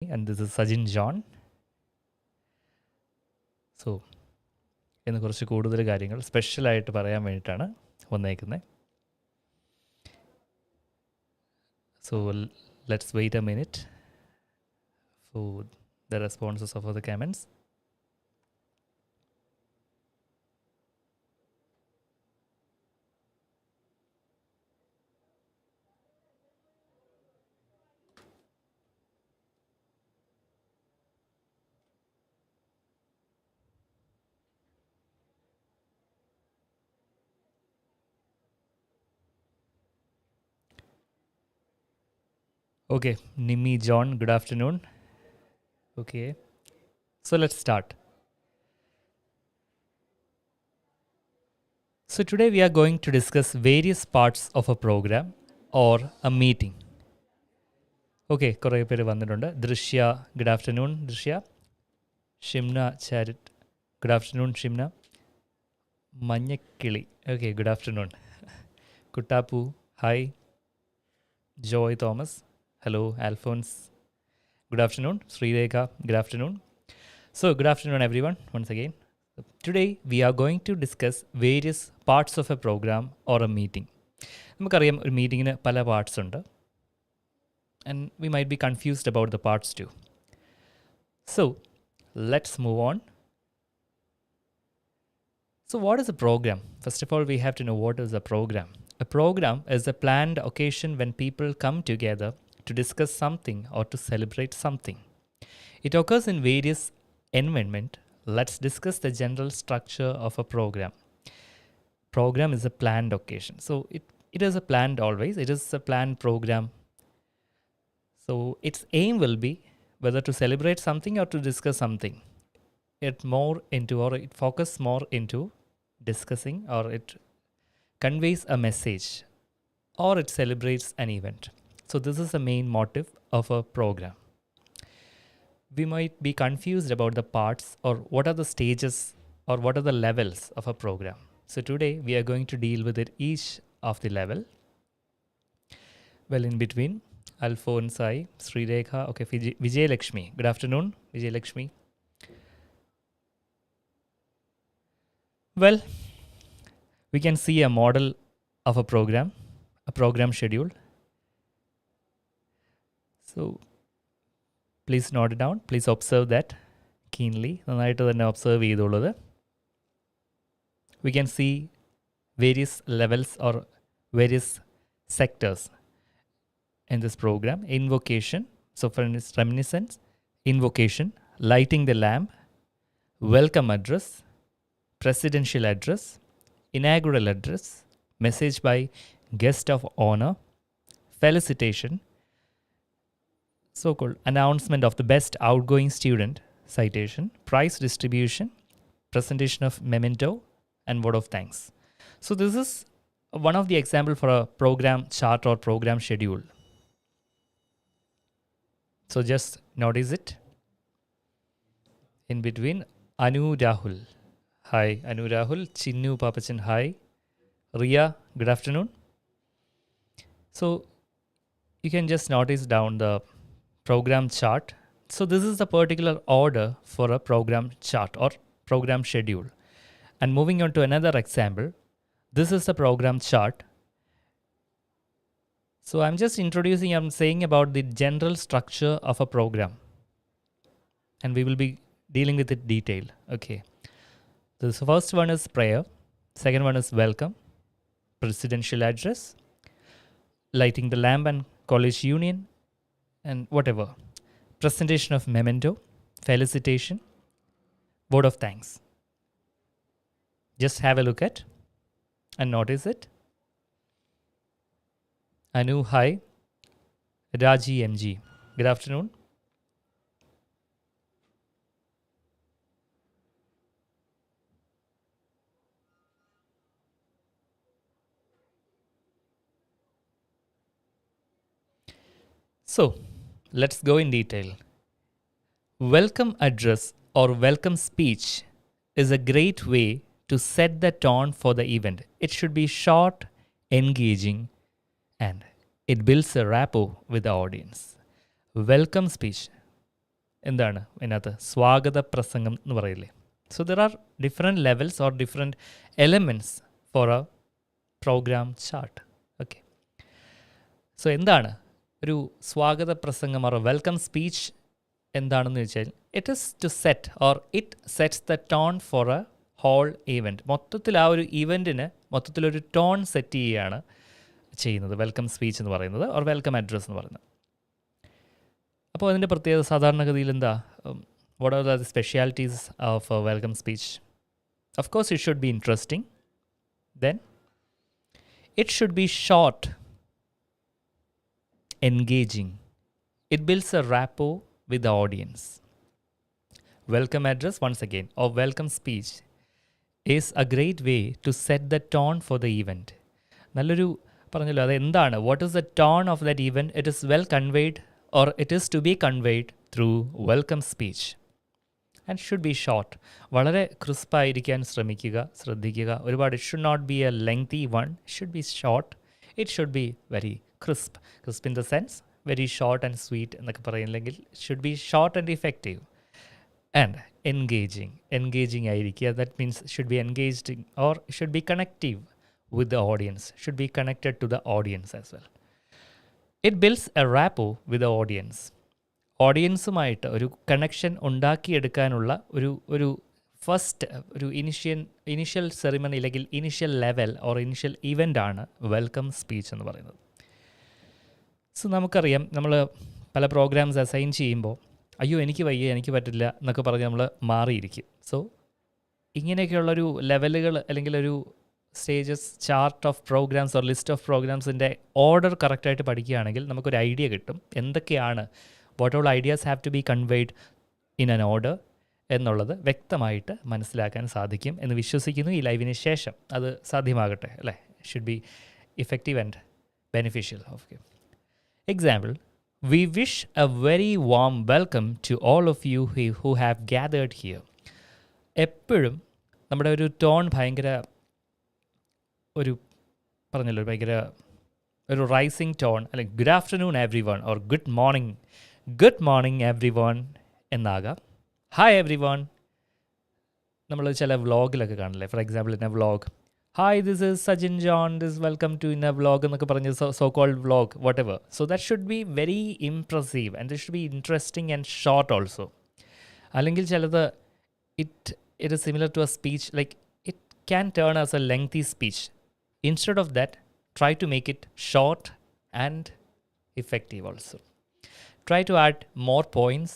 and this is Sajin John. So ഇന്ന് കുറച്ച് കൂടുതൽ കാര്യങ്ങൾ സ്പെഷ്യലായിട്ട് പറയാൻ വേണ്ടിയിട്ടാണ് വന്നേക്കുന്നത്. So let's wait a minute for the responses of the comments. Okay, Nimi John, good afternoon. Okay, so let's start. So today we are going to discuss various parts of a program or a meeting. Okay, കുറേ പേര് വന്നിട്ടുണ്ട്. ദൃശ്യ, good afternoon Drishya. Shimna Charit, good afternoon Shimna. മഞ്ഞക്കിളി, okay, good afternoon. Kuttappu, hi. Joy Thomas, hello. Alphonse, good afternoon. Srirekha, good afternoon. So good afternoon everyone once again. Today we are going to discuss various parts of a program or a meeting. നമുക്കറിയാം ഒരു മീറ്റിങ്ങിന് പല parts ഉണ്ട്, and we might be confused about the parts too. So let's move on. So what is a program? First of all, we have to know what is a program. A program is a planned occasion when people come together to discuss something or to celebrate something. It occurs in various environments. Let's discuss the general structure of a program. Program is a planned occasion. So it is a planned always. It is a planned program. So its aim will be whether to celebrate something or to discuss something. It focuses more into discussing, or it conveys a message, or it celebrates an event. So this is the main motive of a program. We might be confused about the parts, or what are the stages, or what are the levels of a program. So today we are going to deal with it each of the level. Well, in between, Alphonse, Srirekha, okay, Vijay Lakshmi. Good afternoon, Vijay Lakshmi. Well, we can see a model of a program schedule. So please note it down. Please observe that keenly. നന്നായിട്ട് തന്നെ observe ചെയ്തോളൂ. We can see various levels or various sectors in this program. Invocation, so for instance, reminiscence, invocation, lighting the lamp, welcome address, presidential address, inaugural address, message by guest of honor, felicitation, so-called announcement of the best outgoing student, citation, prize distribution, presentation of memento, and word of thanks. So this is one of the example for a program chart or program schedule. So just notice it. In between, Anu Rahul. Hi, Anu Rahul. Chinnu Papachan, hi. Ria, good afternoon. So you can just notice down the program chart. So this is the particular order for a program chart or program schedule. And moving on to another example, this is the program chart. So I'm saying about the general structure of a program. And we will be dealing with it detail. Okay. The first one is prayer. Second one is welcome, presidential address, lighting the lamp and college union, and whatever. Presentation of memento, felicitation, word of thanks. Just have a look at and notice it. Anu, hi. Raji MG, good afternoon. So, let's go in detail. Welcome address or welcome speech is a great way to set the tone for the event. It should be short, engaging, and it builds a rapport with the audience. Welcome speech. എന്താണ് ഇതിനകത്ത് സ്വാഗത പ്രസംഗം എന്ന് പറയില്ലേ. So there are different levels or different elements for a programme chart. Okay, so എന്താണ് ഒരു സ്വാഗത പ്രസംഗം ഓർ വെൽക്കം സ്പീച്ച് എന്താണെന്ന് വെച്ചാൽ it is to set or it sets the tone for a whole event. മൊത്തത്തിൽ ആ ഒരു ഇവൻറ്റിന് മൊത്തത്തിലൊരു ടോൺ സെറ്റ് ചെയ്യുകയാണ് ചെയ്യുന്നത് വെൽക്കം സ്പീച്ച് എന്ന് പറയുന്നത് ഓർ വെൽക്കം അഡ്രസ് എന്ന് പറയുന്നത്. അപ്പോൾ അതിൻ്റെ പ്രത്യേകത സാധാരണഗതിയിൽ എന്താ, what are the specialities of A welcome speech? Of course it should be interesting, then it should be short, engaging. It builds a rapport with the audience. Welcome address, once again, or welcome speech is a great way to set the tone for the event. നല്ലൊരു പറഞ്ഞല്ലോ, അത് എന്താണ്, what is the tone of that event? It is well conveyed or it is to be conveyed through welcome speech and should be short. വളരെ ക്രിസ്പായിരിക്കാൻ ശ്രദ്ധിക്കുക. ഒരുപാട് it should not be a lengthy one, should be short. It should be very crisp in the sense very short and sweet എന്നൊക്കെ പറയുന്നില്ലെങ്കിൽ should be short and effective and engaging ആയിരിക്കുക. that means should be engaged or should be connective with the audience, should be connected to the audience as well. it builds a rapport with the audience. ഓഡിയൻസുമായിട്ട് ഒരു connection ഉണ്ടാക്കിയെടുക്കാനുള്ള ഒരു first ഒരു initial ceremony അല്ലെങ്കിൽ initial level or initial event ആണ് welcome speech എന്ന് പറയുന്നത്. So നമുക്കറിയാം, നമ്മൾ പല പ്രോഗ്രാംസ് അസൈൻ ചെയ്യുമ്പോൾ അയ്യോ എനിക്ക് വയ്യ, എനിക്ക് പറ്റില്ല എന്നൊക്കെ പറഞ്ഞ് നമ്മൾ മാറിയിരിക്കും. സോ ഇങ്ങനെയൊക്കെയുള്ളൊരു ലെവലുകൾ അല്ലെങ്കിൽ ഒരു stages chart of programmes or list of പ്രോഗ്രാംസിൻ്റെ ഓർഡർ കറക്റ്റായിട്ട് പഠിക്കുകയാണെങ്കിൽ നമുക്കൊരു ഐഡിയ കിട്ടും എന്തൊക്കെയാണ്, what all ideas have to be conveyed in an order എന്നുള്ളത് വ്യക്തമായിട്ട് മനസ്സിലാക്കാൻ സാധിക്കും എന്ന് വിശ്വസിക്കുന്നു. ഈ ലൈവിന് ശേഷം അത് സാധ്യമാകട്ടെ, അല്ലേ? Should be effective and beneficial. Okay, example, we wish a very warm welcome to all of you who have gathered here. എപ്പോഴും നമ്മുടെ ഒരു ടോൺ ഭയങ്കര ഒരു പറഞ്ഞല്ലോ ഭയങ്കര ഒരു റൈസിങ് ടോൺ, അല്ലെങ്കിൽ good afternoon everyone or good morning everyone എന്നാകാം. Hi everyone. നമ്മൾ ചില വ്ളോഗിലൊക്കെ കാണില്ലേ, for example in a vlog, hi this is Sajin John, this welcome to in a vlog എന്നൊക്കെ പറഞ്ഞ് so called vlog whatever. So that should be very impressive and it should be interesting and short also. അല്ലെങ്കിൽ ചിലത് it is similar to a speech, like it can turn as A lengthy speech. Instead of that try to make it short and effective also. Try to add more points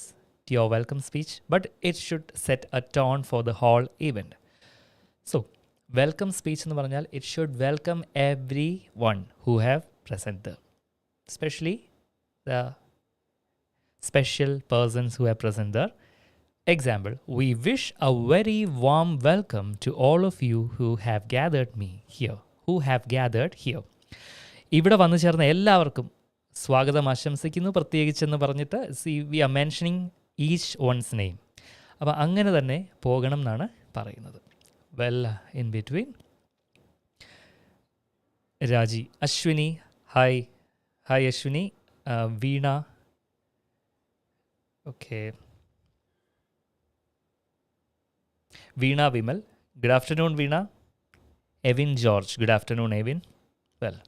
to your welcome speech, but it should set a tone for the whole event. So welcome speech എന്ന് പറഞ്ഞാൽ it should welcome everyone who have present there, especially the special persons who have present there. Example, we wish a very warm welcome to all of you who have gathered here. ഇവിടെ വന്നു ചേർന്ന എല്ലാവർക്കും സ്വാഗതം ആശംസിക്കുന്നു, പ്രത്യേകിച്ചെന്ന് പറഞ്ഞിട്ട് we are mentioning each one's name. അപ്പോൾ അങ്ങനെ തന്നെ പോകണം എന്നാണ് പറയുന്നത്. Well in between Raji, Ashwini, hi Ashwini, Veena, okay, Veena Vimal, good afternoon Veena. Evin George, good afternoon Evin. Well,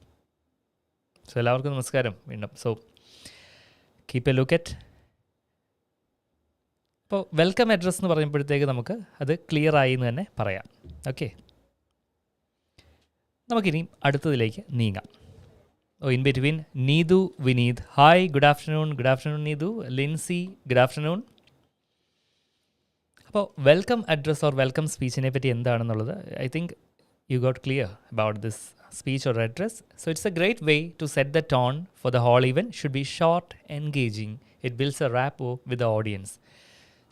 so എല്ലാവർക്കും നമസ്കാരം വീണ്ടും. So keep a look at. അപ്പോൾ വെൽക്കം അഡ്രസ് എന്ന് പറയുമ്പോഴത്തേക്ക് നമുക്ക് അത് ക്ലിയർ ആയി എന്ന് തന്നെ പറയാം. ഓക്കെ, നമുക്കിനി അടുത്തതിലേക്ക് നീങ്ങാം. In between Neethu Vineeth, hi good afternoon Neethu. Lincy, good afternoon. അപ്പോൾ വെൽക്കം അഡ്രസ് ഓർ വെൽക്കം സ്പീച്ചിനെ പറ്റി എന്താണെന്നുള്ളത് I think you got clear about this speech or address. So it's a great way to set the tone for the whole event. Should be short, engaging. It builds a rapport with the audience.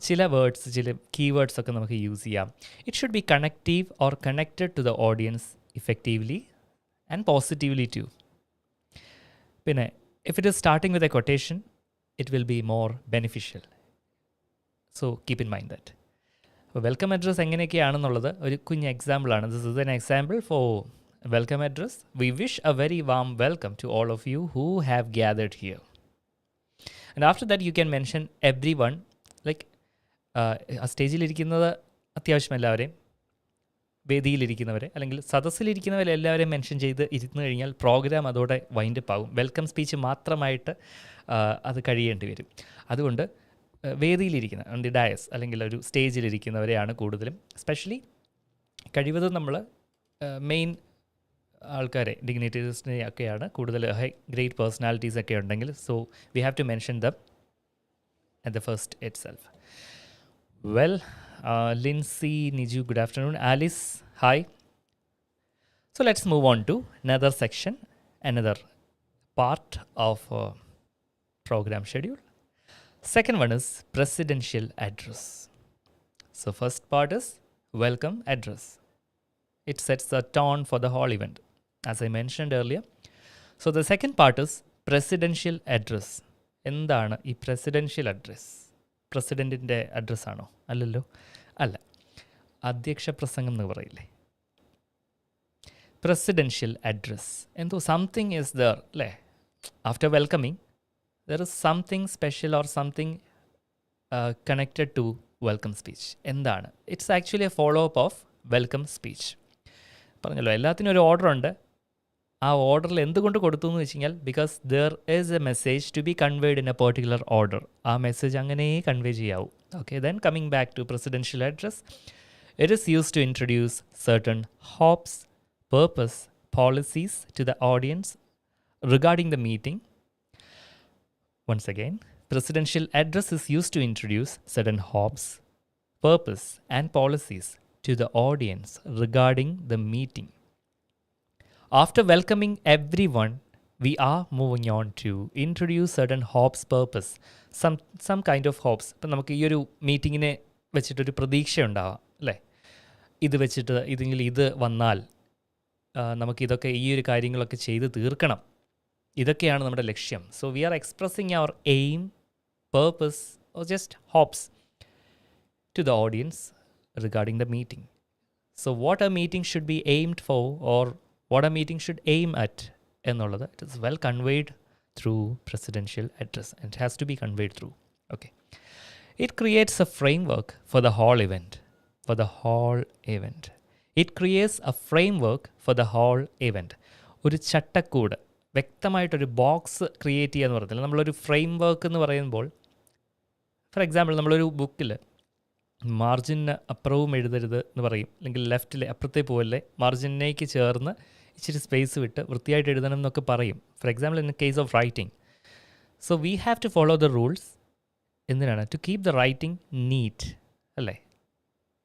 ചില words, ചില keywords ഒക്കെ നമുക്ക് use ചെയ്യാം. It should be connective or connected to the audience effectively and positively too. പിന്നെ if it is starting with a quotation it will be more beneficial. So keep in mind that. അപ്പോൾ welcome address എങ്ങനെയൊക്കെയാണെന്നുള്ളത് ഒരു കുഞ്ഞ് എക്സാമ്പിളാണ്. This is an example for welcome address. We wish a very warm welcome to all of you who have gathered here. And after that you can mention every one like ആ സ്റ്റേജിലിരിക്കുന്നത് അത്യാവശ്യം എല്ലാവരെയും, വേദിയിലിരിക്കുന്നവരെ അല്ലെങ്കിൽ സദസ്സിലിരിക്കുന്നവരെ എല്ലാവരെയും mention ചെയ്ത് ഇരുന്ന് കഴിഞ്ഞാൽ programme അതോടെ wind up ആകും. വെൽക്കം സ്പീച്ച് മാത്രമായിട്ട് അത് കഴിയേണ്ടി വരും. അതുകൊണ്ട് വേദിയിലിരിക്കുന്ന ഓൺ ദി ഡയസ് അല്ലെങ്കിൽ ഒരു സ്റ്റേജിലിരിക്കുന്നവരെയാണ് കൂടുതലും, സ്പെഷ്യലി കഴിവതും നമ്മൾ മെയിൻ ആൾക്കാരെ, ഡിഗ്നിറ്റേഴ്സിനെ ഒക്കെയാണ് കൂടുതൽ, ഗ്രേറ്റ് പേഴ്സണാലിറ്റീസ് ഒക്കെ ഉണ്ടെങ്കിൽ. So we have to mention them at the first itself. Well, Lindsay, Niju, good afternoon. Alice, hi. So let's move on to another section, another part of program schedule. Second one is presidential address. So first part is welcome address. It sets the tone for the whole event, as I mentioned earlier. So the second part is presidential address. എന്താണ് ഈ presidential address? പ്രസിഡൻറ്റിൻ്റെ അഡ്രസ്സാണോ? അല്ലല്ലോ, അല്ല. അധ്യക്ഷ പ്രസംഗം എന്ന് പറയില്ലേ, presidential address. എന്തോ something is there അല്ലേ? After welcoming there is something special or something connected to welcome speech. എന്താണ്? It's actually a follow up of welcome speech. പറഞ്ഞല്ലോ, എല്ലാത്തിനും ഒരു ഓർഡർ ഉണ്ട്. ആ ഓർഡറിൽ എന്തുകൊണ്ട് കൊടുത്തു എന്ന് വെച്ച് കഴിഞ്ഞാൽ because there is a message to be conveyed in a particular order. ആ മെസ്സേജ് അങ്ങനെ കൺവേ ചെയ്യാവൂ. Okay, then coming back to presidential address, it is use to introduce certain hopes, purpose, policies to the audience regarding the meeting. Once again, presidential address is used to introduce certain hopes, purpose, and policies to the audience regarding the meeting. After welcoming everyone, we are moving on to introduce certain hopes, purpose, some kind of hopes. ഇപ്പം നമുക്ക് ഈ ഒരു മീറ്റിങ്ങിനെ വെച്ചിട്ടൊരു പ്രതീക്ഷ ഉണ്ടാവാം അല്ലേ? ഇത് വെച്ചിട്ട് ഇത് വന്നാൽ നമുക്കിതൊക്കെ, ഈ ഒരു കാര്യങ്ങളൊക്കെ ചെയ്ത് തീർക്കണം, ഇതൊക്കെയാണ് നമ്മുടെ ലക്ഷ്യം. So we are expressing our aim, purpose, or just hopes to the audience regarding the meeting. So what a meeting should be aimed for, or what a meeting should aim at എന്നുള്ളത്, it is well conveyed through presidential address, and it has to be conveyed through. Okay. It creates a framework for the whole event. For the whole event. It creates a framework for the whole event. ഒരു ചട്ടക്കൂട്, വ്യക്തമായിട്ടൊരു box create ചെയ്യുക എന്ന് പറഞ്ഞാൽ, നമ്മളൊരു frame work എന്ന് പറയുമ്പോൾ, for example നമ്മളൊരു ബുക്കിൽ മാർജിന് അപ്പുറവും എഴുതരുത് എന്ന് പറയും, അല്ലെങ്കിൽ ലെഫ്റ്റിൽ അപ്പുറത്തേ പോകല്ലേ, മാർജിനേക്ക് ചേർന്ന് ഇച്ചിരി സ്പേസ് വിട്ട് വൃത്തിയായിട്ട് എഴുതണം എന്നൊക്കെ പറയും. For example in case of writing. So we have to follow the rules. എന്തിനാണ്? To keep the writing neat അല്ലേ?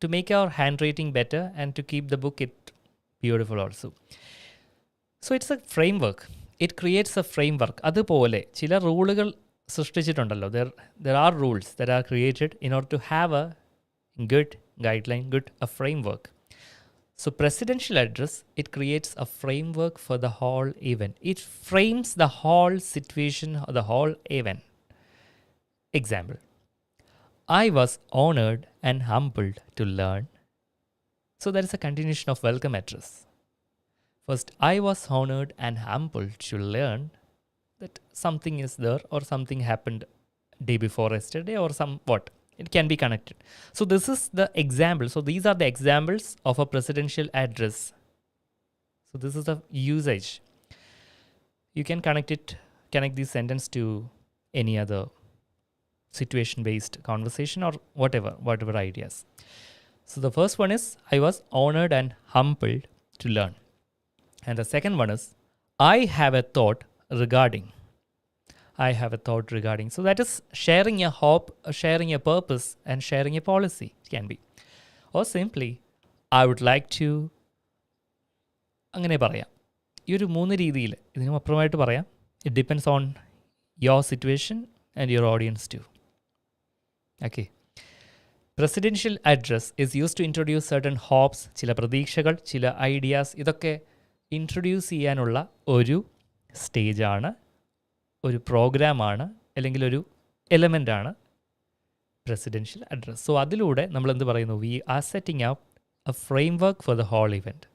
To make our handwriting better and to keep the book it beautiful also. So it's a framework. It creates a framework. അതുപോലെ ചില റൂളുകൾ സൃഷ്ടിച്ചിട്ടുണ്ടല്ലോ. There are rules there are created in order to have a good guideline, a framework. So presidential address, it creates a framework for the whole event. It frames the whole situation or the whole event. Example, I was honored and humbled to learn. So there is a continuation of welcome address. First, I was honored and humbled to learn that something is there or something happened day before yesterday or somewhat. It can be connected. So this is the example. So these are the examples of a presidential address. So this is the usage. You can connect this sentence to any other situation-based conversation or whatever ideas. So the first one is, I was honored and humbled to learn. And the second one is, I have a thought regarding. I have a thought regarding. So that is sharing a hope, sharing a purpose, and sharing a policy. It can be. Or simply, I would like to. അങ്ങനെ പറയാം. ഈ ഒരു 3 രീതിയിൽ ഇതിനും അപ്പുറമായിട്ട് പറയാം. It depends on your situation and your audience too. Okay. Presidential address is use to introduce certain hopes, ചില പ്രതീക്ഷകൾ, ചില ഐഡിയാസ്, ഇതൊക്കെ ഇൻട്രൊഡ്യൂസ് ചെയ്യാനുള്ള ഒരു സ്റ്റേജാണ്, ഒരു പ്രോഗ്രാമാണ്, അല്ലെങ്കിൽ ഒരു എലമെൻ്റാണ് പ്രസിഡൻഷ്യൽ അഡ്രസ്. സോ അതിലൂടെ നമ്മൾ എന്ത് പറയുന്നു? We are setting up a framework for the whole event.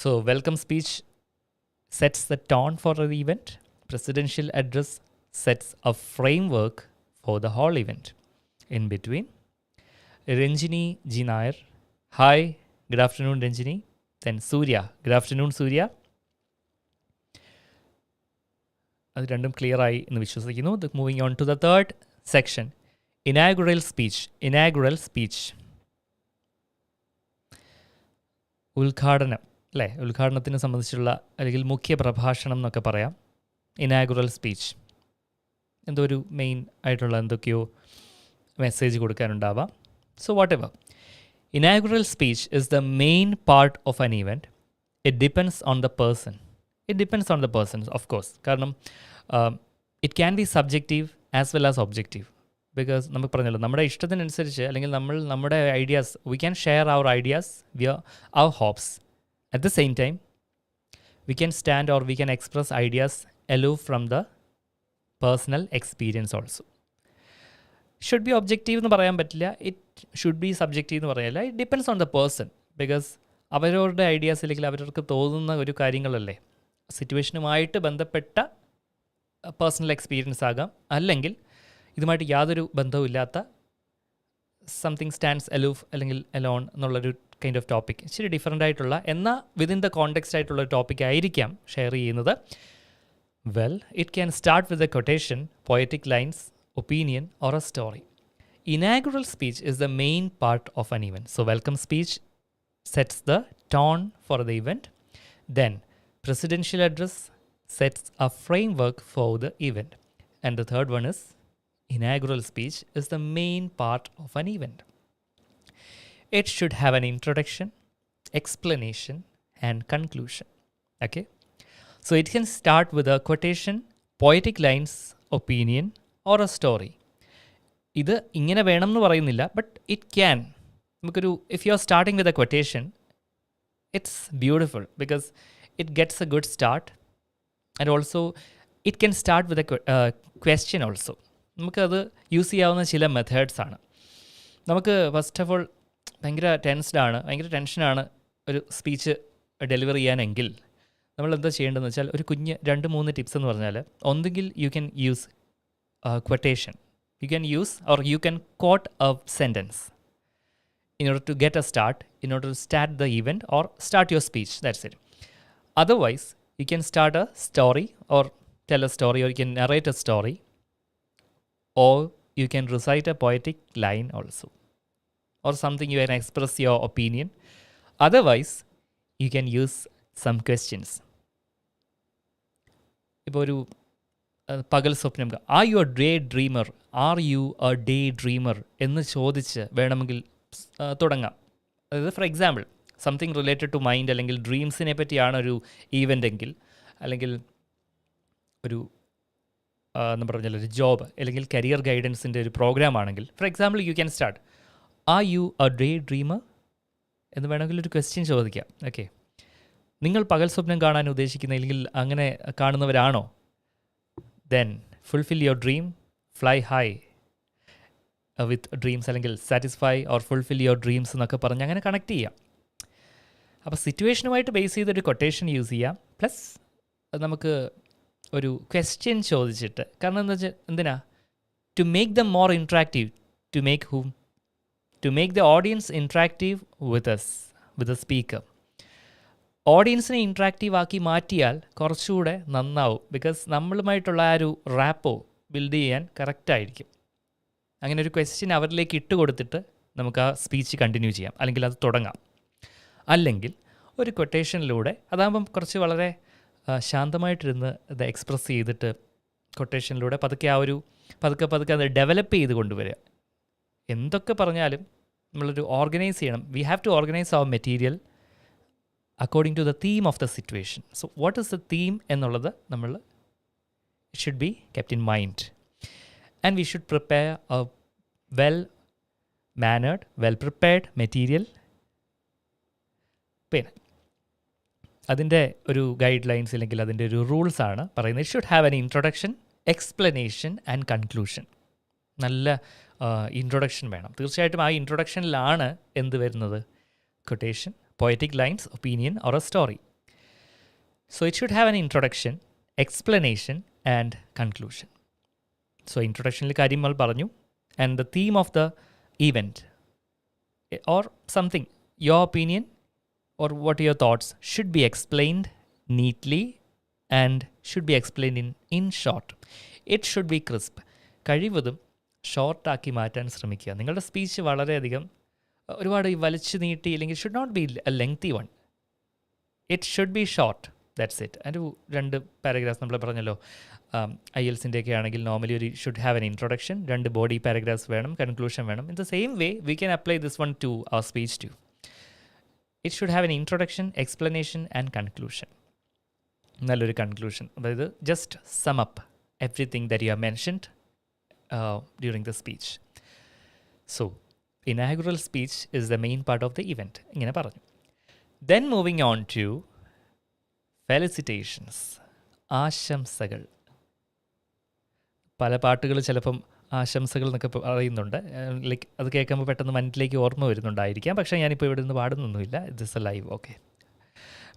So welcome speech sets the tone for the event. Presidential address sets a framework for the whole event. in between. Ranjini G. Nair. Hi, good afternoon, Ranjini. Then Surya. Good afternoon, Surya. അത് രണ്ടും clear ആയി എന്ന് വിശ്വസിക്കുന്നു. Moving on to the third section, inaugural speech. Inaugural speech, ഉദ്ഘാടനം അല്ലേ? ഉദ്ഘാടനത്തിനെ സംബന്ധിച്ചുള്ള അല്ലെങ്കിൽ മുഖ്യ പ്രഭാഷണം എന്നൊക്കെ പറയാം. ഇനാഗുറൽ സ്പീച്ച് എന്തോ ഒരു മെയിൻ ആയിട്ടുള്ള എന്തൊക്കെയോ മെസ്സേജ് കൊടുക്കാനുണ്ടാവാം. So whatever, inaugural speech is the main part of an event. It depends on the person. It depends on the person of course. കാരണം it can be subjective as well as objective. Because നമുക്ക് പറഞ്ഞല്ലോ, നമ്മുടെ ഇഷ്ടത്തിനനുസരിച്ച് അല്ലെങ്കിൽ നമ്മുടെ ideas, we can share our ideas, our hopes. At the same time we can stand or we can express ideas aloof from the personal experience also. Should be objective എന്ന് പറയാൻ പറ്റില്ല, it should B subjective എന്ന് പറയാനില്ല. It depends on the person. Because അവരവരുടെ ideas അല്ലെങ്കിൽ അവർക്ക് തോന്നുന്ന ഒരു കാര്യങ്ങളല്ലേ, സിറ്റുവേഷനുമായിട്ട് ബന്ധപ്പെട്ട പേഴ്സണൽ എക്സ്പീരിയൻസ് ആകാം, അല്ലെങ്കിൽ ഇതുമായിട്ട് യാതൊരു ബന്ധവുമില്ലാത്ത സംതിങ് സ്റ്റാൻഡ്സ് അലൂഫ് അല്ലെങ്കിൽ അലോൺ എന്നുള്ളൊരു കൈൻഡ് ഓഫ് ടോപ്പിക്, ഇച്ചിരി ഡിഫറൻ്റ് ആയിട്ടുള്ള എന്നാൽ വിതിൻ ദ കോണ്ടെക്സ്റ്റ് ആയിട്ടുള്ള ടോപ്പിക് ആയിരിക്കാം ഷെയർ ചെയ്യുന്നത്. Well, it can start with a quotation, poetic lines, opinion, or a story. Inaugural speech is the main part of an event. So, welcome speech sets the tone for the event. Then, presidential address sets a framework for the event. And the third one is, inaugural speech is the main part of an event. It should have an introduction, explanation, and conclusion. Okay? So it can start with a quotation, poetic lines, opinion, or a story. ഇത് ഇങ്ങനെ വേണം എന്ന് പറയുന്നില്ല, but it can. നമുക്കൊരു, if you are starting with a quotation, it's beautiful because it gets a good start, and also it can start with a question also. നമുക്കത് use ചെയ്യാവുന്ന ചില methods ആണ്. നമുക്ക് ഫസ്റ്റ് ഓഫ് ഓൾ ഭയങ്കര ഭയങ്കര ടെൻഷനാണ് ഒരു സ്പീച്ച് ഡെലിവർ ചെയ്യാനെങ്കിൽ നമ്മൾ എന്താ ചെയ്യേണ്ടതെന്ന് വെച്ചാൽ, ഒരു കുഞ്ഞ് 2-3 ടിപ്സ് എന്ന് പറഞ്ഞാൽ, ഒന്നുകിൽ U can use quotation, you can use or you can quote a sentence in order to get a start, in order to start the event or start your speech. That's it. Otherwise, you can start a story or tell a story, or you can narrate a story, or you can recite a poetic line also, or something you can express your opinion. Otherwise, you can use some questions. ഇപ്പോൾ ഒരു പകൽ സ്വപ്നം, are you a day dreamer, are you a day dreamer എന്ന് ചോദിച്ച് വേണമെങ്കിൽ തുടങ്ങാം. അതായത് for example something related to mind അല്ലെങ്കിൽ ഡ്രീംസിനെ പറ്റിയാണ് ഒരു ഈവൻ്റ് എങ്കിൽ, അല്ലെങ്കിൽ ഒരു എന്ന് പറഞ്ഞാൽ ഒരു ജോബ് അല്ലെങ്കിൽ കരിയർ ഗൈഡൻസിൻ്റെ ഒരു പ്രോഗ്രാം ആണെങ്കിൽ, for example you can start, R you a day dreamer എന്ന് വേണമെങ്കിൽ ഒരു ക്വസ്റ്റ്യൻ ചോദിക്കാം. ഓക്കെ, നിങ്ങൾ പകൽ സ്വപ്നം കാണാൻ ഉദ്ദേശിക്കുന്ന അല്ലെങ്കിൽ അങ്ങനെ കാണുന്നവരാണോ? Then fulfil your dream, fly high with dreams, അല്ലെങ്കിൽ satisfy or fulfil your dreams എന്നൊക്കെ പറഞ്ഞ് അങ്ങനെ കണക്ട് ചെയ്യാം. അപ്പോൾ സിറ്റുവേഷനുമായിട്ട് ബേസ് ചെയ്തൊരു കൊട്ടേഷൻ യൂസ് ചെയ്യാം, പ്ലസ് നമുക്ക് ഒരു ക്വസ്റ്റ്യൻ ചോദിച്ചിട്ട്. കാരണം എന്താ വെച്ചാൽ എന്തിനാ, to make them more interactive, to make the audience interactive with a speaker. ഓഡിയൻസിനെ ഇൻട്രാക്റ്റീവ് ആക്കി മാറ്റിയാൽ കുറച്ചുകൂടെ നന്നാവും. ബിക്കോസ് നമ്മളുമായിട്ടുള്ള ആ ഒരു റാപ്പോ ബിൽഡ് ചെയ്യാൻ കറക്റ്റായിരിക്കും. അങ്ങനെ ഒരു ക്വസ്റ്റ്യൻ അവരിലേക്ക് ഇട്ട് കൊടുത്തിട്ട് നമുക്ക് ആ സ്പീച്ച് കണ്ടിന്യൂ ചെയ്യാം, അല്ലെങ്കിൽ അത് തുടങ്ങാം. അല്ലെങ്കിൽ ഒരു കൊട്ടേഷനിലൂടെ, അതാകുമ്പം കുറച്ച് വളരെ ശാന്തമായിട്ടിരുന്ന് ഇത് എക്സ്പ്രസ് ചെയ്തിട്ട് കൊട്ടേഷനിലൂടെ പതുക്കെ പതുക്കെ അത് ഡെവലപ്പ് ചെയ്ത് കൊണ്ടുവരിക. എന്തൊക്കെ പറഞ്ഞാലും നമ്മളൊരു ഓർഗനൈസ് ചെയ്യണം. We have to organise our material according to the theme of the situation. So what is the theme എന്നുള്ളത് നമ്മൾ it should be kept in mind, and we should prepare a well mannered, well prepared material. പിന്നെ അതിൻ്റെ ഒരു guide lines അല്ലെങ്കിൽ അതിൻ്റെ ഒരു rules ആണ് പറയുന്നത്. It should have an introduction, explanation and conclusion. നല്ല ഇൻട്രൊഡക്ഷൻ വേണം. തീർച്ചയായിട്ടും ആ ഇൻട്രൊഡക്ഷനിലാണ് എന്ത് വരുന്നത്, quotation, poetic lines, opinion, or a story. So it should have an introduction, explanation, and conclusion. So introduction കാര്യം നമ്മൾ പറഞ്ഞു, and the theme of the event or something, your opinion or what are your thoughts should be explained neatly and should be explained in short. It should be crisp. കഴിവതും ഷോർട്ടാക്കി മാറ്റാൻ ശ്രമിക്കുക. നിങ്ങളുടെ speech വളരെയധികം ഒരുപാട് വലിച്ചു നീട്ടി അല്ലെങ്കിൽ should not be a lengthy one. It should be short, that's it. ഒരു 2 പാരഗ്രാഫ്സ് നമ്മൾ പറഞ്ഞല്ലോ, IELTSൻ്റെ ആണെങ്കിൽ നോർമലി ഒരു should have an introduction, 2 body paragraphs വേണം, കൺക്ലൂഷൻ വേണം. In the same way we can apply this one to our speech too. It should have an introduction, explanation and conclusion. നല്ലൊരു conclusion, അതായത് just sum up everything that you have mentioned during the speech. So, inaugural speech is the main part of the event. ഇങ്ങനെ പറഞ്ഞു. Then moving on to felicitations. ആശംസകൾ. പല പാട്ടുകൾ ചിലപ്പം ആശംസകൾ എന്നൊക്കെ പറയുന്നുണ്ട്. ലൈക്ക് അത് കേൾക്കുമ്പോൾ പെട്ടെന്ന് മനസ്സിലേക്ക് ഓർമ്മ വരുന്നുണ്ടായിരിക്കാം. പക്ഷേ ഞാനിപ്പോൾ ഇവിടെ നിന്ന് പാടുന്നൊന്നുമില്ല. This a live. Okay.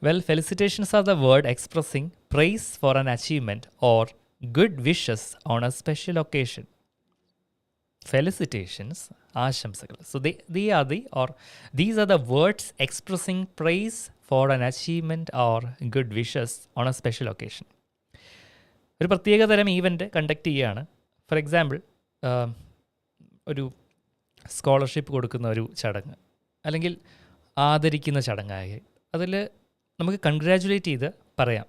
Well, felicitations are the word expressing praise for an achievement or good wishes on a special occasion. Felicitations, ആശംസകൾ. So these are the words expressing praise for an achievement or good wishes on a special occasion. ഒരു പ്രത്യേക തരം event conduct ചെയ്യുകയാണ്. For example, ഒരു scholarship കൊടുക്കുന്ന ഒരു ചടങ്ങ് അല്ലെങ്കിൽ ആദരിക്കുന്ന ചടങ്ങായി അതിൽ നമുക്ക് കൺഗ്രാജുലേറ്റ് ചെയ്ത് പറയാം,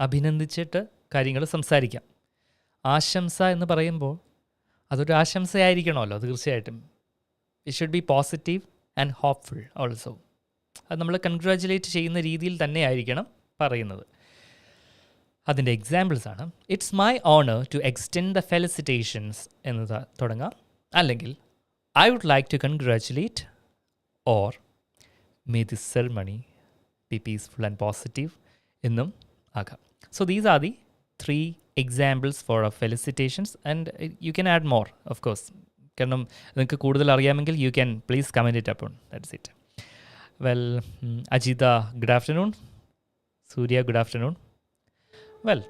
അഭിനന്ദിച്ചിട്ട് കാര്യങ്ങൾ സംസാരിക്കാം. ആശംസ എന്ന് പറയുമ്പോൾ അതൊരു ആശംസയായിരിക്കണമല്ലോ തീർച്ചയായിട്ടും. It should B positive and hopeful also. അത് നമ്മൾ കൺഗ്രാജുലേറ്റ് ചെയ്യുന്ന രീതിയിൽ തന്നെ ആയിരിക്കണം പറയുന്നത്. അതിൻ്റെ എക്സാമ്പിൾസ് ആണ്, it's my honour to extend the felicitations എന്ന് തുടങ്ങാം. അല്ലെങ്കിൽ I would like to congratulate or may this ceremony be peaceful and positive എന്നും ആകാം. So these are the 3 examples for felicitations, and you can add more, of course. കാരണം നിങ്ങൾക്ക് കൂടുതൽ അറിയാമെങ്കിൽ you can please comment it upon. That's it. Well, Ajita, good afternoon. Surya, good afternoon. Well,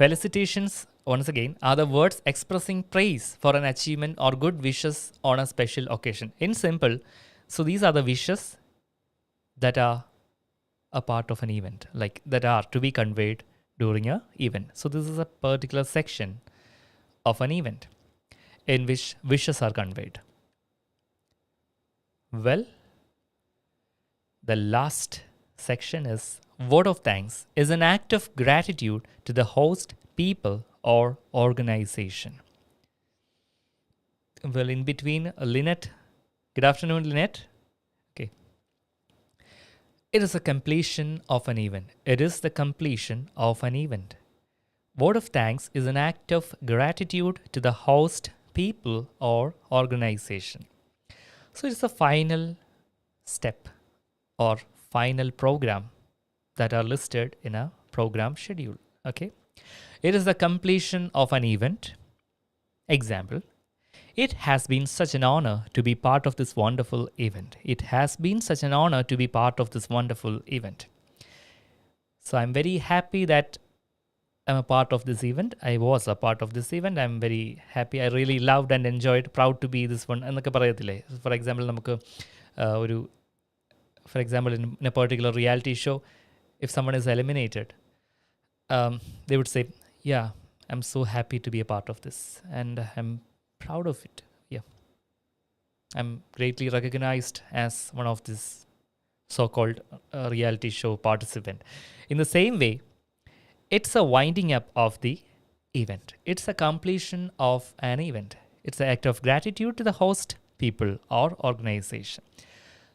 felicitations, once again, are the words expressing praise for an achievement or good wishes on a special occasion. In simple, so these are the wishes that are a part of an event, like that are to be conveyed during a event. So this is a particular section of an event in which wishes are conveyed. Well, the last section is vote of thanks is an act of gratitude to the host, people or organization. Well, in between, Lynette. Good afternoon, Lynette. Okay. It is a completion of an event. It is the completion of an event. Vote of thanks is an act of gratitude to the host, people, or organization. So it's a final step or final program that are listed in a program schedule. Okay. It is the completion of an event. Example, it has been such an honor to be part of this wonderful event. It has been such an honor to be part of this wonderful event. So I'm very happy that I'm a part of this event. I was a part of this event. I'm very happy. I really loved and enjoyed. Proud to be this one. എന്നൊക്കെ പറയത്തില്ലേ? For example, നമുക്ക് ഒരു for example, in a particular reality show, if someone is eliminated, they would say, yeah, I'm so happy to be a part of this and I'm proud of it. Yeah, I'm greatly recognized as one of this so-called reality show participant. In the same way, it's a winding up of the event. It's a completion of an event. It's an act of gratitude to the host, people or organization.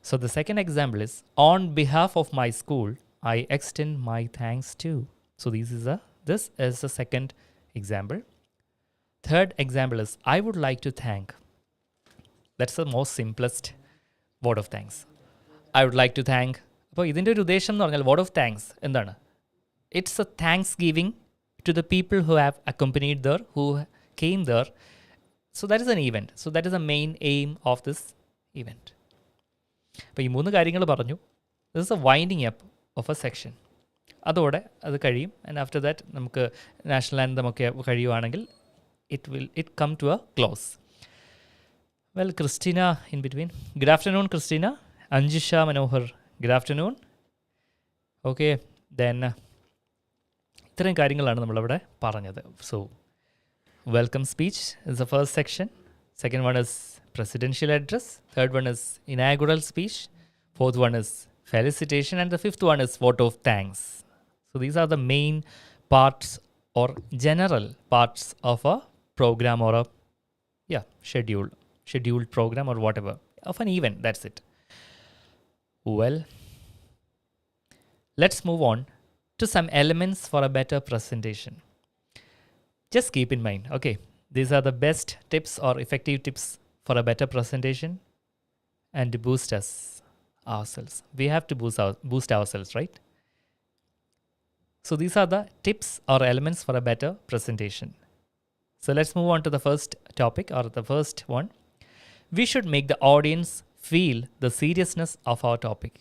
So the second example is, on behalf of my school, I extend my thanks to. So this is the second example. Third example is, I would like to thank. That's the most simplest vote of thanks. I would like to thank. അപ്പോൾ ഇതിൻ്റെ ഒരു ഉദ്ദേശം എന്ന് പറഞ്ഞാൽ vote of thanks എന്താണ്? It's a thanksgiving to the people who have accompanied there, who came there. So that is an event. So that is the main aim of this event. അപ്പോൾ ഈ 3 കാര്യങ്ങൾ പറഞ്ഞു. This is a winding up of a section. അതോടെ അത് കഴിയും. And after that നമുക്ക് national anthem ഒക്കെ കഴിയുവാണെങ്കിൽ it come to a close. Well, Christina in between. Good afternoon, Christina. Anjisha Manohar. Good afternoon. Okay, then ഇത്രയും കാര്യങ്ങളാണ് നമ്മളിവിടെ പറഞ്ഞത്. So, welcome speech is the first section. Second one is presidential address. Third one is inaugural speech. Fourth one is felicitation. And the fifth one is vote of thanks. So these are the main parts or general parts of a program or a scheduled program or whatever of an event. That's it. Well, let's move on to some elements for a better presentation. Just keep in mind, okay, these are the best tips or effective tips for a better presentation and to boost ourselves. We have to boost ourselves, right? So these are the tips or elements for a better presentation. So let's move on to the first topic or the first one. We should make the audience feel the seriousness of our topic.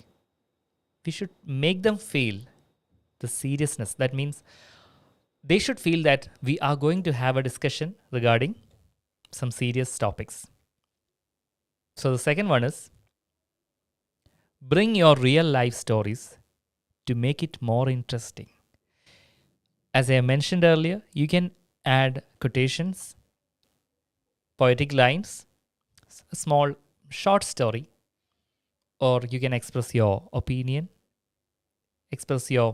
We should make them feel the seriousness. That means they should feel that we are going to have a discussion regarding some serious topics. So the second one is bring your real life stories to make it more interesting. As I mentioned earlier, you can add quotations, poetic lines, a small short story, or you can express your opinion, express your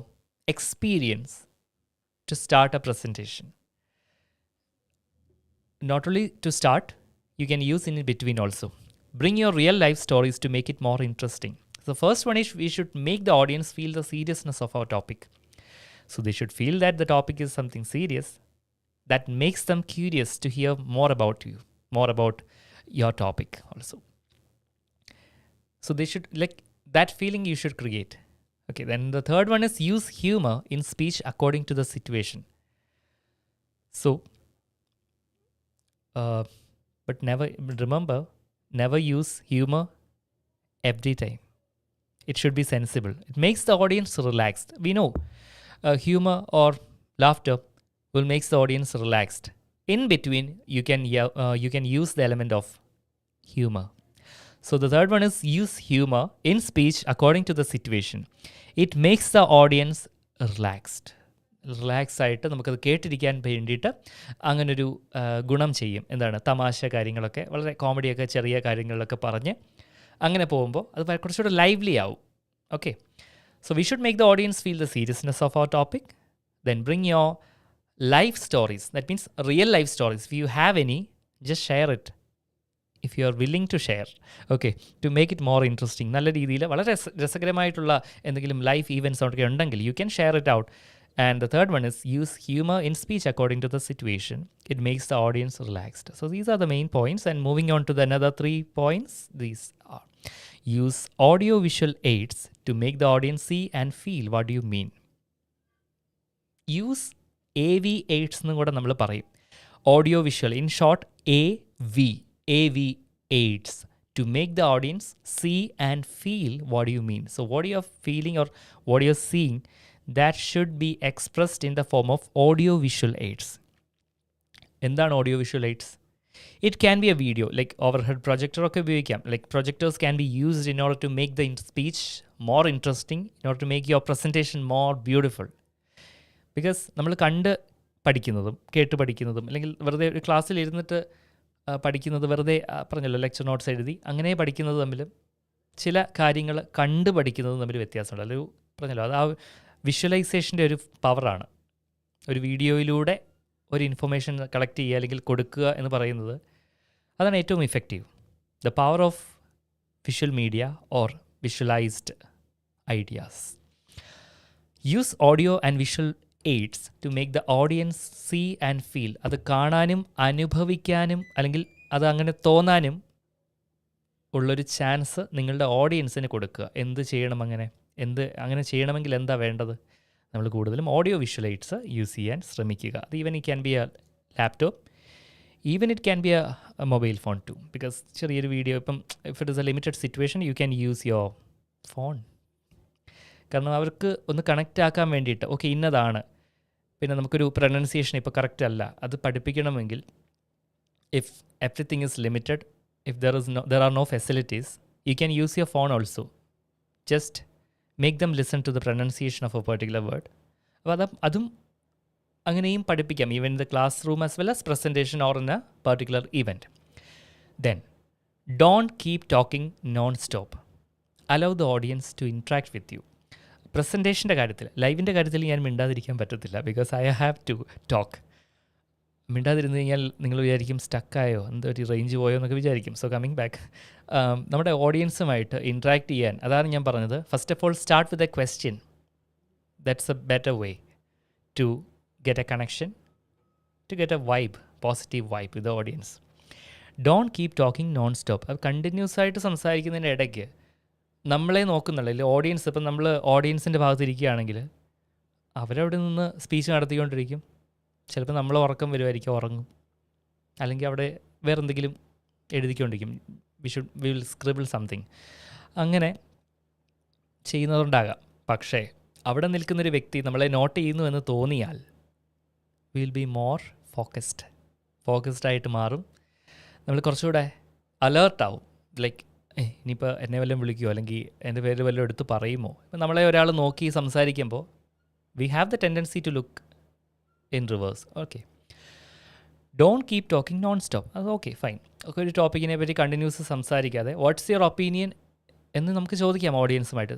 experience to start a presentation. Not only to start, you can use in between also. Bring your real life stories to make it more interesting. The first one is we should make the audience feel the seriousness of our topic. So they should feel that the topic is something serious that makes them curious to hear more about you, more about your topic also. So they should, like, that feeling you should create. Okay, then the third one is use humor in speech according to the situation. So, but remember, never use humor every time. It should be sensible. It makes the audience relaxed. We know humor or laughter will make the audience relaxed. In between, you can use the element of humor. So the third one is use humor in speech according to the situation. It makes the audience relaxed. Relax ആയിട്ട് നമുക്കത് കേട്ടിരിക്കാൻ വേണ്ടിയിട്ട് അങ്ങനൊരു ഗുണം ചെയ്യും. എന്താണ്, തമാശ കാര്യങ്ങളൊക്കെ വളരെ കോമഡിയൊക്കെ ചെറിയ കാര്യങ്ങളിലൊക്കെ പറഞ്ഞ് അങ്ങനെ പോകുമ്പോൾ അത് കുറച്ചുകൂടെ ലൈവ്ലി ആവും. Okay, so we should make the audience feel the seriousness of our topic. Then bring your life stories. That means real life stories. If you have any, just share it if you are willing to share, okay, to make it more interesting. നല്ല രീതിയിൽ വളരെ രസകരമായിട്ടുള്ള എന്തെങ്കിലും life events ഒക്കെ ഉണ്ടെങ്കിൽ you can share it out. And the third one is use humor in speech according to the situation. It makes the audience relaxed. So these are the main points. And moving on to the another 3 points, these are use audio visual aids to make the audience see and feel what you mean. Use AV aids എന്ന് കൂടെ നമ്മൾ പറയും. Audio visual, in short AV aids, to make the audience see and feel what you mean. So what you are feeling or what you are seeing, that should be expressed in the form of audio visual aids. എന്താണ് audio visual aids? It can be a video, like overhead projector ഒക്കെ ഉപയോഗിക്കാം. Like projectors can be used in order to make the speech more interesting, in order to make your presentation more beautiful. Because നമ്മൾ കണ്ട് പഠിക്കുന്നതും കേട്ട് പഠിക്കുന്നതും അല്ലെങ്കിൽ വെറുതെ ഒരു ക്ലാസ്സിൽ ഇരുന്നിട്ട് പഠിക്കുന്നത്, വെറുതെ പറഞ്ഞല്ലോ ലെക്ചർ നോട്ട്സ് എഴുതി അങ്ങനെ പഠിക്കുന്നത് തമ്മിലും ചില കാര്യങ്ങൾ കണ്ട് പഠിക്കുന്നതും തമ്മിൽ വ്യത്യാസമുണ്ട്. അല്ലെങ്കിൽ പറഞ്ഞല്ലോ അത് ആ വിഷ്വലൈസേഷൻ്റെ ഒരു പവറാണ്. ഒരു വീഡിയോയിലൂടെ ഒരു ഇൻഫർമേഷൻ കളക്ട് ചെയ്യുക അല്ലെങ്കിൽ കൊടുക്കുക എന്ന് പറയുന്നത് അതാണ് ഏറ്റവും effective. The power of visual media or visualised ideas. Use audio and visual aids to make the audience see and feel. അത് കാണാനും അനുഭവിക്കാനും അല്ലെങ്കിൽ അത് അങ്ങനെ തോന്നാനും ഉള്ളൊരു ചാൻസ് നിങ്ങളുടെ ഓഡിയൻസിന് കൊടുക്കുക. എന്ത് ചെയ്യണം, അങ്ങനെ ചെയ്യണമെങ്കിൽ എന്താ വേണ്ടത്? നമ്മൾ കൂടുതലും ഓഡിയോ വിഷ്വൽ എയ്ഡ്സ് യൂസ് ചെയ്യാൻ ശ്രമിക്കുക. അത് even it can be a laptop, even it can be a mobile phone too. Because ചെറിയൊരു വീഡിയോ ഇപ്പം if it is a limited situation you can use your phone. കാരണം അവർക്ക് ഒന്ന് connect ആക്കാൻ വേണ്ടിയിട്ട് ഓക്കെ ഇന്നതാണ്, പിന്നെ നമുക്കൊരു പ്രൊനൗൺസിയേഷൻ ഇപ്പോൾ കറക്റ്റ് അല്ല, അത് പഠിപ്പിക്കണമെങ്കിൽ if everything is limited if there are no facilities, you can use your phone also. Just make them listen to the pronunciation of a particular word. അപ്പോൾ അതും അങ്ങനെയും പഠിപ്പിക്കാം, even in the classroom as well as presentation or in a particular event. Then don't keep talking non stop. Allow the audience to interact with you. പ്രസൻറ്റേഷൻ്റെ കാര്യത്തിൽ, ലൈവിൻ്റെ കാര്യത്തിൽ ഞാൻ മിണ്ടാതിരിക്കാൻ പറ്റത്തില്ല, because I have to talk. മിണ്ടാതിരുന്ന് കഴിഞ്ഞാൽ നിങ്ങൾ വിചാരിക്കും സ്റ്റക്കായോ, എന്തോ ഒരു റേഞ്ച് പോയോ എന്നൊക്കെ വിചാരിക്കും. സോ കമ്മിങ് ബാക്ക്, നമ്മുടെ ഓഡിയൻസുമായിട്ട് ഇൻട്രാക്ട് ചെയ്യാൻ, അതാണ് ഞാൻ പറഞ്ഞത്. First of all start with a question. That's a better way to get a connection, to get a vibe, positive vibe with the audience. Don't keep talking non-stop. അത് continuous ആയിട്ട് സംസാരിക്കുന്നതിൻ്റെ ഇടയ്ക്ക് നമ്മളെ നോക്കുന്നുള്ളൂ, അല്ലെങ്കിൽ ഓഡിയൻസ്. ഇപ്പം നമ്മൾ ഓഡിയൻസിൻ്റെ ഭാഗത്തിരിക്കുകയാണെങ്കിൽ അവരവിടെ നിന്ന് സ്പീച്ച് നടത്തിക്കൊണ്ടിരിക്കും. ചിലപ്പോൾ നമ്മൾ ഉറക്കം വരുമായിരിക്കും, ഉറങ്ങും. അല്ലെങ്കിൽ അവിടെ വേറെ എന്തെങ്കിലും എഴുതിക്കൊണ്ടിരിക്കും. We will scribble something. അങ്ങനെ ചെയ്യുന്നതുകൊണ്ടാകാം. പക്ഷേ അവിടെ നിൽക്കുന്നൊരു വ്യക്തി നമ്മളെ നോട്ട് ചെയ്യുന്നു എന്ന് തോന്നിയാൽ വിൽ ബി മോർ ഫോക്കസ്ഡ് ആയിട്ട് മാറും. നമ്മൾ കുറച്ചുകൂടെ അലേർട്ടാവും. ലൈക്ക് ഇനിയിപ്പോൾ എന്നെ വല്ലതും വിളിക്കുമോ, അല്ലെങ്കിൽ എൻ്റെ പേര് വല്ലതും എടുത്ത് പറയുമോ. ഇപ്പം നമ്മളെ ഒരാൾ നോക്കി സംസാരിക്കുമ്പോൾ we have the tendency to look in reverse. Okay, don't keep talking non stop. അത് ഓക്കെ, ഫൈൻ. ഒക്കെ ഒരു ടോപ്പിക്കിനെ പറ്റി കണ്ടിന്യൂസ് സംസാരിക്കാതെ വാട്ട്സ് യുവർ ഒപ്പീനിയൻ എന്ന് നമുക്ക് ചോദിക്കാം ഓഡിയൻസുമായിട്ട്.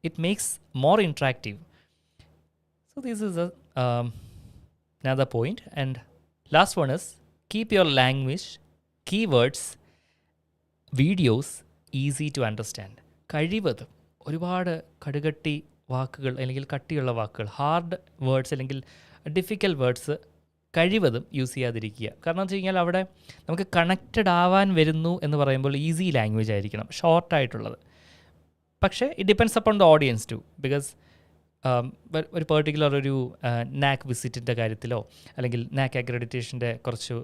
It makes more interactive. So this is another point. And last one is keep your language, keywords, videos easy to understand. കഴിവതും ഒരുപാട് കടുകട്ടി വാക്കുകൾ അല്ലെങ്കിൽ കട്ടിയുള്ള വാക്കുകൾ, ഹാർഡ് വേർഡ്സ് അല്ലെങ്കിൽ ഡിഫിക്കൽട്ട് വേർഡ്സ് കഴിവതും യൂസ് ചെയ്യാതിരിക്കുക. കാരണം എന്ന് വെച്ച് കഴിഞ്ഞാൽ അവിടെ നമുക്ക് കണക്റ്റഡ് ആവാൻ വരുന്നു എന്ന് പറയുമ്പോൾ ഈസി ലാംഗ്വേജ് ആയിരിക്കണം, ഷോർട്ടായിട്ടുള്ളത്. പക്ഷേ it depends upon the audience too. Because ഒരു പെർട്ടിക്കുലർ ഒരു നാക് വിസിറ്റിൻ്റെ കാര്യത്തിലോ അല്ലെങ്കിൽ നാക് അക്രഡിറ്റേഷൻ്റെ കുറച്ച്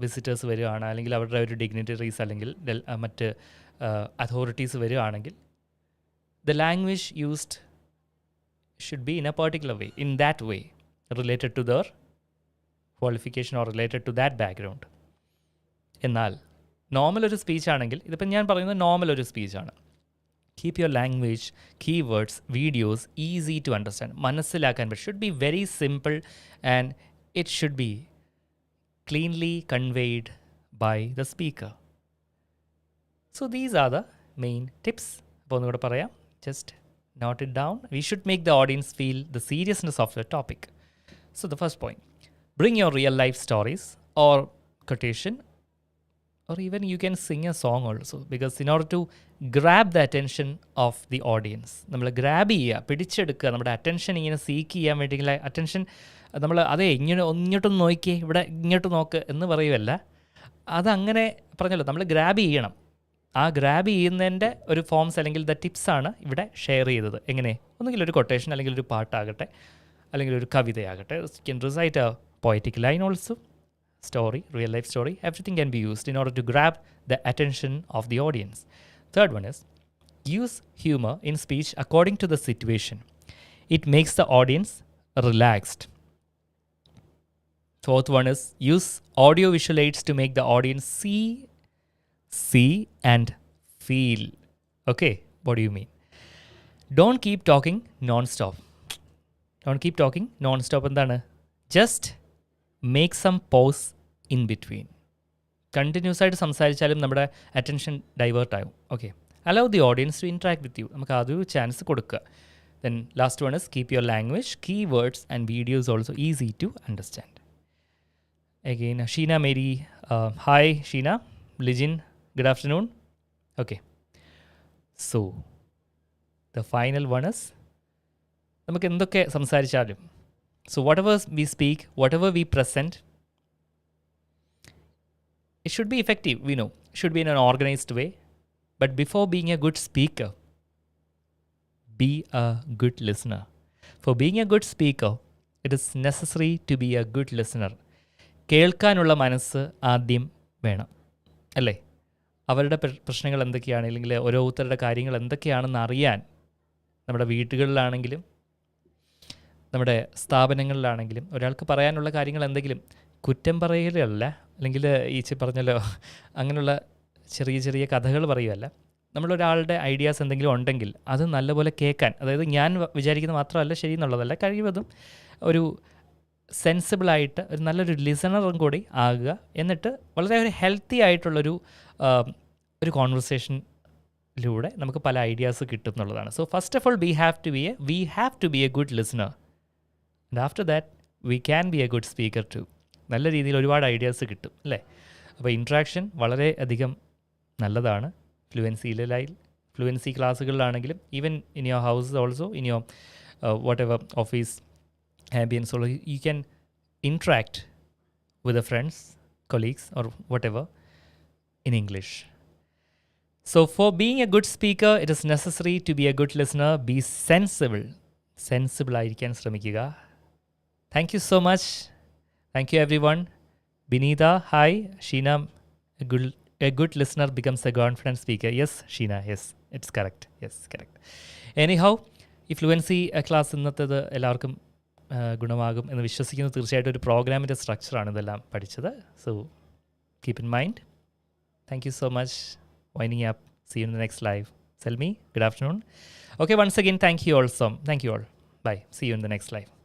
വിസിറ്റേഴ്സ് വരികയാണ്, അല്ലെങ്കിൽ അവരുടെ ഒരു ഡിഗ്നിറ്ററീസ് അല്ലെങ്കിൽ മറ്റ് അതോറിറ്റീസ് വരികയാണെങ്കിൽ the language used should be in a particular way, in that way, related to their qualification or related to that background. എന്നാൽ നോർമൽ ഒരു സ്പീച്ചാണെങ്കിൽ, ഇതിപ്പം ഞാൻ പറയുന്നത് നോർമൽ ഒരു സ്പീച്ചാണ്. Keep your language, keywords, videos easy to understand. മനസ്സിലാക്കാൻ പറ്റും. Should be very simple and it should be cleanly conveyed by the speaker. So these are the main tips. അപ്പോൾ ഒന്നുകൂടെ പറയാം. Just note it down. We should make the audience feel the seriousness of the topic. So the first point, bring your real life stories or quotation, or even you can sing a song also, because in order to grab the attention of the audience, നമ്മൾ grab ചെയ്യുക, പിടിച്ചെടുക്കുക, നമ്മുടെ attention ഇങ്ങനെ seek ചെയ്യാൻ വേണ്ടി. Attention നമ്മൾ അതേ ഇങ്ങോട്ടൊന്ന് നോക്കിയേ, ഇവിടെ ഇങ്ങോട്ട് നോക്ക് എന്ന് പറയുമല്ല, അതങ്ങനെ പറഞ്ഞല്ലോ, നമ്മൾ ഗ്രാബ് ചെയ്യണം. ആ ഗ്രാബ് ചെയ്യുന്നതിൻ്റെ ഒരു ഫോംസ് അല്ലെങ്കിൽ ദ ടിപ്സാണ് ഇവിടെ ഷെയർ ചെയ്തത്. എങ്ങനെ? ഒന്നുകിൽ ഒരു കൊട്ടേഷൻ, അല്ലെങ്കിൽ ഒരു പാട്ടാകട്ടെ, അല്ലെങ്കിൽ ഒരു കവിതയാകട്ടെ. can recite a poetic line also, story, real life story, everything can be used in order to grab the attention of the audience. Third one is use humor in speech according to the situation. It makes the audience relaxed. Fourth one is use audio visual aids to make the audience see and feel. Okay, what do you mean? Don't keep talking non-stop. എന്താണ്? Just make some pause in between. Continuous ആയിട്ട് സംസാരിച്ചാലും നമ്മുടെ attention divert ആകും. Okay, allow the audience to interact with you. നമുക്ക് അതൊരു chance കൊടുക്കുക. Then last one is keep your language, key words and videos also easy to understand. Again Sheena Mary, hi Sheena. Lijin, good afternoon. Okay, so the final one is നമുക്ക് എന്തൊക്കെ സംസാരിച്ചാലും, so whatever we speak, whatever we present, it should be effective, we know. It should be in an organized way. But before being a good speaker, be a good listener. For being a good speaker, it is necessary to be a good listener. കേൾക്കാനുള്ള മനസ്സ് ആദ്യം വേണം, അല്ലേ? അവരുടെ പ്രശ്നങ്ങൾ എന്തൊക്കെയാണ്, അല്ലെങ്കിൽ ഓരോരുത്തരുടെ കാര്യങ്ങൾ എന്തൊക്കെയാണെന്ന് അറിയാൻ നമ്മുടെ വീട്ടുകളിലാണെങ്കിലും നമ്മുടെ സ്ഥാപനങ്ങളിലാണെങ്കിലും ഒരാൾക്ക് പറയാനുള്ള കാര്യങ്ങൾ എന്തെങ്കിലും കുറ്റം പറയലല്ല, അല്ലെങ്കിൽ ഈ പറഞ്ഞല്ലോ അങ്ങനെയുള്ള ചെറിയ ചെറിയ കഥകൾ പറയുമല്ല. നമ്മളൊരാളുടെ ഐഡിയാസ് എന്തെങ്കിലും ഉണ്ടെങ്കിൽ അത് നല്ലപോലെ കേൾക്കാൻ, അതായത് ഞാൻ വിചാരിക്കുന്നത് മാത്രമല്ല ശരി എന്നുള്ളതല്ല, കഴിവതും ഒരു സെൻസിബിളായിട്ട് ഒരു നല്ലൊരു ലിസണറും കൂടി ആകുക. എന്നിട്ട് വളരെ ഒരു ഹെൽത്തി ആയിട്ടുള്ളൊരു ഒരു കോൺവെർസേഷനിലൂടെ നമുക്ക് പല ഐഡിയാസ് കിട്ടും എന്നുള്ളതാണ്. So first of all we have to be a good listener, and after that we can be a good speaker too. നല്ല രീതിയിൽ ഒരുപാട് ഐഡിയാസ് കിട്ടും അല്ലേ. അപ്പോൾ ഇൻട്രാക്ഷൻ വളരെ അധികം നല്ലതാണ് ഫ്ലുവൻസി ക്ലാസ്സുകളിലാണെങ്കിലും, even in your house also, in your whatever office ambience, or you can interact with the friends, colleagues, or whatever in English. So for being a good speaker, it is necessary to be a good listener. Be sensible ആയിരിക്കാൻ ശ്രമിക്കുക. Thank you so much. Thank you everyone. Binita, hi. Sheena, a good listener becomes a confident speaker. Yes, Sheena, yes, it's correct. Yes, correct. Anyhow, ഈ fluency class ഇന്നത്തേത് എല്ലാവർക്കും ഗുണമാകും എന്ന് വിശ്വസിക്കുന്നു. തീർച്ചയായിട്ടും ഒരു പ്രോഗ്രാമിൻ്റെ സ്ട്രക്ചറാണ് ഇതെല്ലാം പഠിച്ചത്. So keep in mind. Thank you so much. Winding up. See you in the next live. Selmi, good afternoon. Okay, once again, thank you all. Bye. See you in the next live.